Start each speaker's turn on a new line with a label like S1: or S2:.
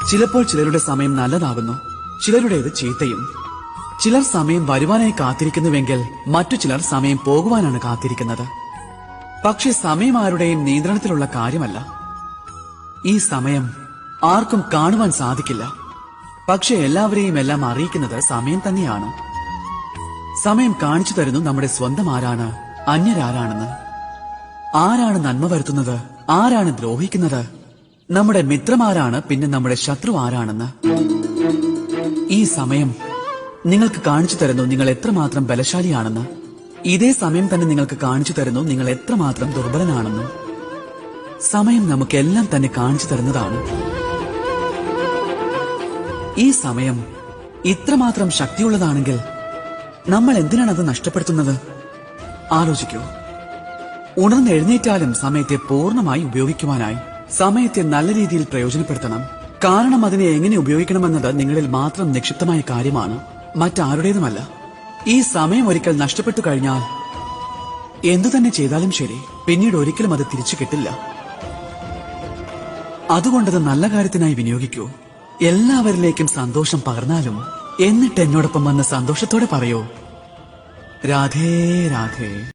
S1: ചിലപ്പോൾ ചിലരുടെ സമയം നല്ലതാകുന്നു, ചിലരുടേത് ചീത്തയും. ചിലർ സമയം വരുവാനായി കാത്തിരിക്കുന്നുവെങ്കിൽ മറ്റു ചിലർ സമയം പോകുവാനാണ് കാത്തിരിക്കുന്നത്. പക്ഷെ സമയം ആരുടെയും നിയന്ത്രണത്തിലുള്ള കാര്യമല്ല. ഈ സമയം ആർക്കും കാണുവാൻ സാധിക്കില്ല. പക്ഷെ എല്ലാവരെയും എല്ലാം അറിയിക്കുന്നത് സമയം തന്നെയാണ്. സമയം കാണിച്ചു തരുന്നു നമ്മുടെ സ്വന്തം ആരാണ്, അന്യരാരാണെന്ന്. ആരാണ് നന്മ വരുത്തുന്നത്, ആരാണ് ദ്രോഹിക്കുന്നത്, നമ്മുടെ മിത്രമാരാണ്, പിന്നെ നമ്മുടെ ശത്രു ആരാണെന്ന്. ഈ സമയം നിങ്ങൾക്ക് കാണിച്ചു തരുന്നു നിങ്ങൾ എത്രമാത്രം ബലശാലിയാണെന്ന്. ഇതേ സമയം തന്നെ നിങ്ങൾക്ക് കാണിച്ചു തരുന്നു നിങ്ങൾ എത്രമാത്രം ദുർബലനാണെന്ന്. സമയം നമുക്കെല്ലാം തന്നെ കാണിച്ചു തരുന്നതാണ്. ഈ സമയം ഇത്രമാത്രം ശക്തിയുള്ളതാണെങ്കിൽ നമ്മൾ എന്തിനാണ് അത് നഷ്ടപ്പെടുത്തുന്നത്? ആലോചിക്കൂ. ഉണർന്നെഴുന്നേറ്റാലും സമയത്തെ പൂർണ്ണമായി ഉപയോഗിക്കുവാനായി സമയത്തെ നല്ല രീതിയിൽ പ്രയോജനപ്പെടുത്തണം. കാരണം അതിനെ എങ്ങനെ ഉപയോഗിക്കണമെന്നത് നിങ്ങളിൽ മാത്രം നിക്ഷിപ്തമായ കാര്യമാണ്, മറ്റാരുടേതുമല്ല. ഈ സമയം ഒരിക്കൽ നഷ്ടപ്പെട്ടു കഴിഞ്ഞാൽ എന്തു തന്നെ ചെയ്താലും ശരി, പിന്നീട് ഒരിക്കലും അത് തിരിച്ചു കിട്ടില്ല. അതുകൊണ്ടത് നല്ല കാര്യത്തിനായി വിനിയോഗിക്കൂ. എല്ലാവരിലേക്കും സന്തോഷം പകർന്നാലും എന്നിട്ട് എന്നോടൊപ്പം വന്ന് സന്തോഷത്തോടെ പറയൂ, രാധേ രാധേ.